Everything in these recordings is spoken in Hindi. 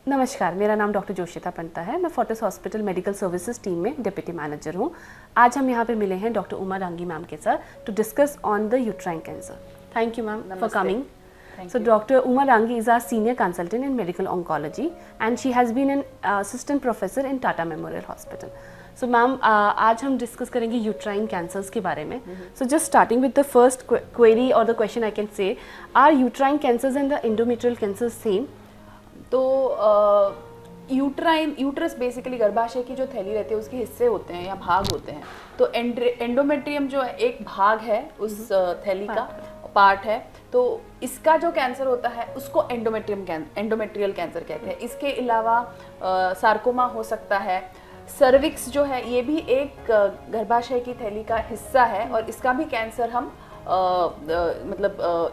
नमस्कार, मेरा नाम डॉक्टर जोशिता पंता है। मैं Fortis hospital medical services team में डिप्टी मैनेजर हूँ। आज हम यहाँ पे मिले हैं डॉक्टर उमा डांगी मैम के साथ to discuss on the uterine cancer. Thank you ma'am for coming. So Dr. Uma Dangi is our senior consultant in medical oncology and she has been an assistant professor in Tata Memorial Hospital. So ma'am, आज हम डिस्कस करेंगे यूट्राइन कैंसर्स के बारे में. So just starting with the first query or the question I can say, are uterine cancers and the endometrial cancers same? तो यूट्रस बेसिकली गर्भाशय की जो थैली रहती है उसके हिस्से होते हैं या भाग होते हैं. तो एंडोमेट्रियम जो एक भाग है उस थैली का पार्ट है, तो इसका जो कैंसर होता है उसको एंडोमेट्रियल कैंसर कहते हैं. इसके अलावा सार्कोमा हो सकता है. सर्विक्स जो है ये भी एक गर्भाशय की थैली का हिस्सा है और इसका भी कैंसर हम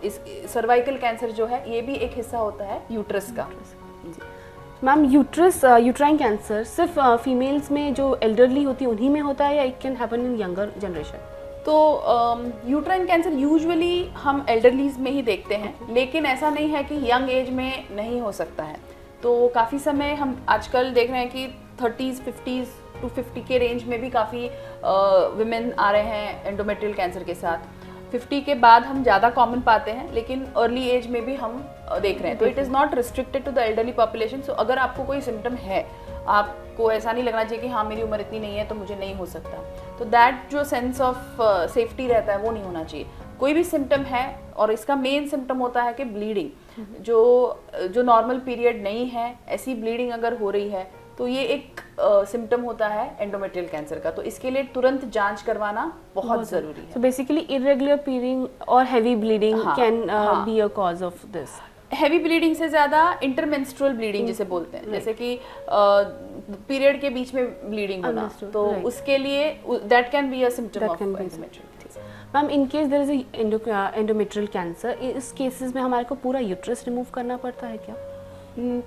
इस सर्वाइकल कैंसर जो है ये भी एक हिस्सा होता है यूट्रस का. मैम, यूट्राइन कैंसर सिर्फ फीमेल्स में जो एल्डरली होती है उन्हीं में होता है या it can happen in younger generation? तो यूट्राइन कैंसर यूजुअली हम एल्डरलीज में ही देखते हैं, लेकिन ऐसा नहीं है कि यंग एज में नहीं हो सकता है. तो काफ़ी समय हम आजकल देख रहे हैं कि 30s 50s to 50 के रेंज में भी काफ़ी विमेन आ रहे हैं एंडोमेट्रियल कैंसर के साथ. 50 के बाद हम ज़्यादा कॉमन पाते हैं, लेकिन अर्ली एज में भी हम देख रहे हैं. तो it is not restricted to the elderly population. So अगर आपको कोई सिम्टम है, आपको ऐसा नहीं लगना चाहिए कि हाँ मेरी उम्र इतनी नहीं है तो मुझे नहीं हो सकता. तो दैट जो सेंस ऑफ सेफ्टी रहता है वो नहीं होना चाहिए. कोई भी सिम्टम है और इसका मेन सिम्टम होता है कि ब्लीडिंग, जो नॉर्मल पीरियड नहीं है, ऐसी ब्लीडिंग अगर हो रही है तो ये एक सिम्टम होता है एंडोमेट्रियल कैंसर का. तो इसके लिए तुरंत जांच करवाना बहुत ज़रूरी है. So basically irregular bleeding और heavy bleeding can be a cause of this. Heavy bleeding से ज़्यादा इंटरमेंस्ट्रुअल ब्लीडिंग जिसे बोलते हैं, जैसे कि पीरियड के बीच में ब्लीडिंग होना, तो उसके लिए that can be a symptom of endometrial. Ma'am, in case there is endometrial cancer, इस केसेस में हमारे को पूरा यूट्रस रिमूव करना पड़ता है क्या?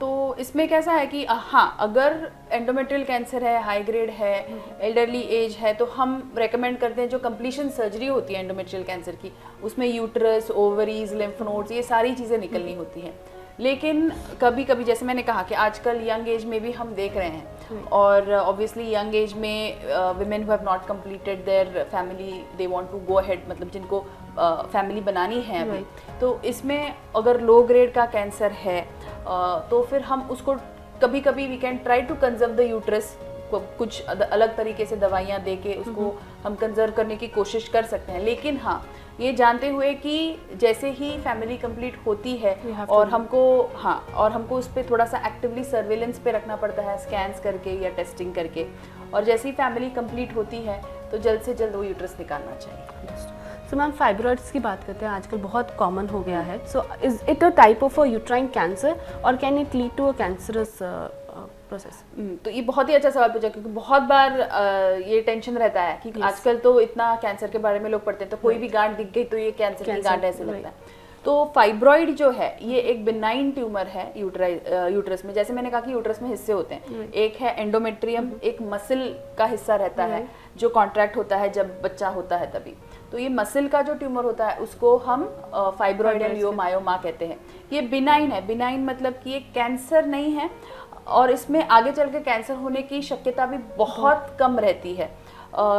तो इसमें कैसा है कि हाँ, अगर एंडोमेट्रियल कैंसर है, हाई ग्रेड है, एल्डरली एज है, तो हम रेकमेंड करते हैं जो कंप्लीशन सर्जरी होती है एंडोमेट्रियल कैंसर की, उसमें यूट्रस, ओवरीज, लिम्फ नोड्स, ये सारी चीज़ें निकलनी होती हैं. लेकिन कभी कभी जैसे मैंने कहा कि आजकल यंग एज में भी हम देख रहे हैं, और ऑब्वियसली यंग एज में women who have not completed their family, they want to go ahead, मतलब जिनको फैमिली बनानी है अभी, तो इसमें अगर लो ग्रेड का कैंसर है तो फिर हम उसको कभी कभी we can try to conserve the uterus. कुछ अलग तरीके से दवाइयाँ दे के उसको हम कंजर्व करने की कोशिश कर सकते हैं. लेकिन हाँ, ये जानते हुए कि जैसे ही फैमिली कंप्लीट होती है और हमको उस पर थोड़ा सा एक्टिवली सर्वेलेंस पे रखना पड़ता है, स्कैन्स करके या टेस्टिंग करके, और जैसे ही फैमिली कंप्लीट होती है तो जल्द से जल्द वो यूट्रस निकालना चाहिए. सो मैम, फाइब्रॉइड्स की बात करते हैं, आजकल बहुत कॉमन हो गया है. So is it a type of a uterine cancer और can it lead to a cancerous process? तो ये बहुत ही अच्छा सवाल पूछा, क्योंकि बहुत बार ये टेंशन रहता है कि आजकल तो इतना कैंसर के बारे में लोग पढ़ते हैं, तो कोई भी गांठ दिख गई तो ये कैंसर की गांठ ऐसे लगता है. तो फाइब्रॉइड जो है ये एक बिनाइन ट्यूमर है यूट्रस में. जैसे मैंने कहा कि यूट्रस में हिस्से होते हैं, एक है एंडोमेट्रियम, एक मसल का हिस्सा रहता है जो कॉन्ट्रैक्ट होता है जब बच्चा होता है तभी. तो ये मसल का जो ट्यूमर होता है उसको हम फाइब्रॉइड या लियोमायोमा कहते हैं. ये बिनाइन है. बिनाइन मतलब कि ये कैंसर नहीं है और इसमें आगे चल के कैंसर होने की शक्यता भी बहुत कम रहती है.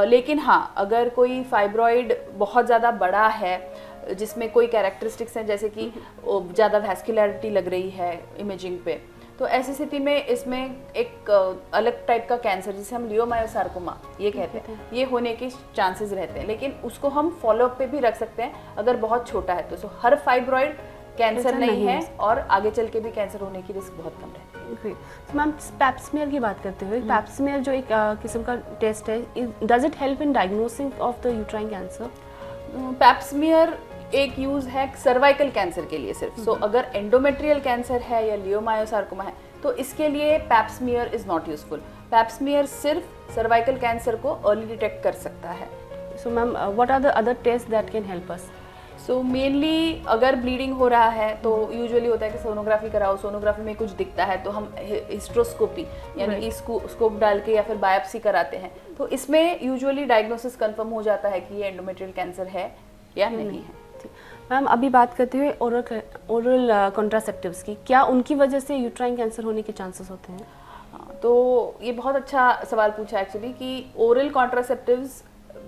लेकिन हाँ, अगर कोई फाइब्रॉइड बहुत ज़्यादा बड़ा है जिसमें कोई कैरेक्टरिस्टिक्स हैं, जैसे कि ज़्यादा वैस्कुलैरिटी लग रही है इमेजिंग पे, तो ऐसी स्थिति में इसमें एक अलग टाइप का कैंसर जिसे हम लियोमायोसार्कोमा ये कहते हैं, ये होने के चांसेस रहते हैं. लेकिन उसको हम फॉलोअप पे भी रख सकते हैं अगर बहुत छोटा है तो. हर फाइब्रॉइड कैंसर नहीं है और आगे चल के भी कैंसर होने की रिस्क बहुत कम रहती है. मैम, पैप स्मीयर की बात करते हुए, पैप स्मीयर जो एक किस्म का टेस्ट है, does it help in diagnosing of the uterine cancer? Pap smear एक यूज है सर्वाइकल कैंसर के लिए सिर्फ. सो अगर एंडोमेट्रियल कैंसर है या लियोमायोसार्कोमा है तो इसके लिए pap smear is not useful. Pap smear सिर्फ सर्वाइकल कैंसर को अर्ली डिटेक्ट कर सकता है. So ma'am, what are the other test that can help us? So mainly अगर ब्लीडिंग हो रहा है तो यूजुअली होता है कि सोनोग्राफी कराओ, सोनोग्राफी में कुछ दिखता है तो हम हिस्ट्रोस्कोपी यानी कि स्कोप डाल के या फिर बायोप्सी कराते हैं. तो इसमें यूजुअली डायग्नोसिस कंफर्म हो जाता है कि ये एंडोमेट्रियल कैंसर है या नहीं है. मैम अभी बात करते हुए ओरल कॉन्ट्रासेप्टिव्स की, क्या उनकी वजह से यूट्राइन कैंसर होने के चांसेस होते हैं? हाँ, तो ये बहुत अच्छा सवाल पूछा एक्चुअली कि ओरल कॉन्ट्रासेप्टिव्स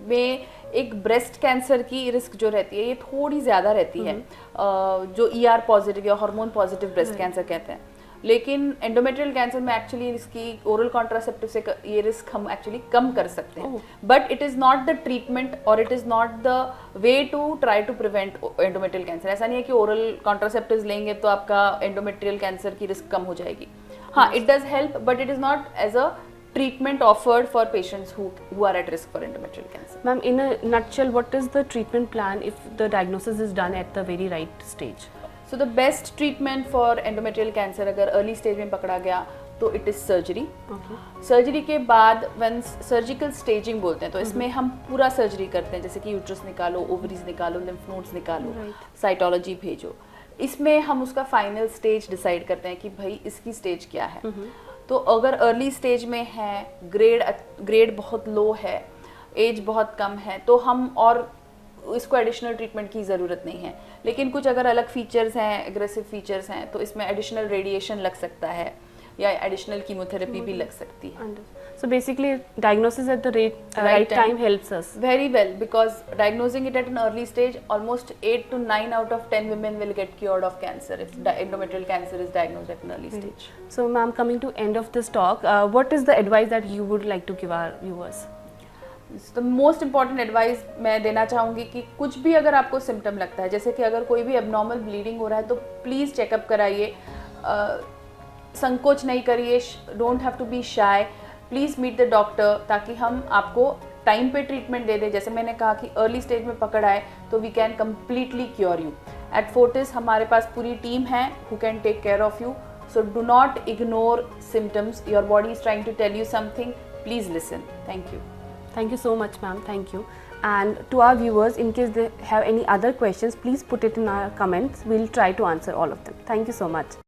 में एक ब्रेस्ट कैंसर की रिस्क जो रहती है ये थोड़ी ज़्यादा रहती है, जो ER पॉजिटिव या हार्मोन पॉजिटिव ब्रेस्ट कैंसर कहते हैं। लेकिन एंडोमेट्रियल कैंसर में एक्चुअली इसकी ओरल कॉन्ट्रासेप्टिव से ये रिस्क हम एक्चुअली कम कर सकते हैं, but it is not the treatment और it is not the way to try to prevent endometrial cancer. ऐसा नहीं है कि ओरल कॉन्ट्रासेप्टिव्स लेंगे तो आपका एंडोमेट्रियल कैंसर की रिस्क कम हो जाएगी। हाँ, it does help, but it is not as a treatment offered for patients who are at risk for endometrial cancer. Ma'am, in a nutshell, what is the treatment plan if the diagnosis is done at the very right stage? So the best treatment for endometrial cancer अगर early stage में पकड़ा गया तो it is surgery. Okay. Surgery के बाद when surgical staging बोलते हैं तो इसमें हम पूरा सर्जरी करते हैं, जैसे कि यूट्रस निकालो, ओवरीज निकालो, लिम्फ नोड्स निकालो, साइटोलॉजी भेजो। इसमें हम उसका फाइनल स्टेज डिसाइड करते हैं कि भाई इसकी स्टेज क्या है। तो अगर अर्ली स्टेज में है, ग्रेड बहुत लो है, एज बहुत कम है, तो हम और इसको एडिशनल ट्रीटमेंट की ज़रूरत नहीं है। लेकिन कुछ अगर अलग फीचर्स हैं, एग्रेसिव फीचर्स हैं, तो इसमें एडिशनल रेडिएशन लग सकता है या एडिशनल कीमोथेरेपी भी लग सकती है। So basically, diagnosis at the right time helps us. Very well, because diagnosing it at an early stage, almost 8 to 9 out of 10 women will get cured of cancer if endometrial cancer is diagnosed at an early stage. So ma'am, coming to end of this talk, what is the advice that you would like to give our viewers? The most important advice मैं देना चाहूँगी कि कुछ भी अगर आपको सिम्टम लगता है, जैसे कि अगर कोई भी एबनॉर्मल ब्लीडिंग हो रहा है तो प्लीज़ चेकअप कराइए, संकोच नहीं करिए, don't have to be shy, please meet the doctor ताकि हम आपको टाइम पे ट्रीटमेंट दे दें। जैसे मैंने कहा कि अर्ली स्टेज में पकड़ आए तो we can completely cure you. At Fortis हमारे पास पूरी टीम है who can take care of you, so do not ignore symptoms, your body is trying to tell you something, please listen. Thank you. Thank you so much, ma'am. Thank you. And to our viewers, in case they have any other questions, please put it in our comments. We'll try to answer all of them. Thank you so much.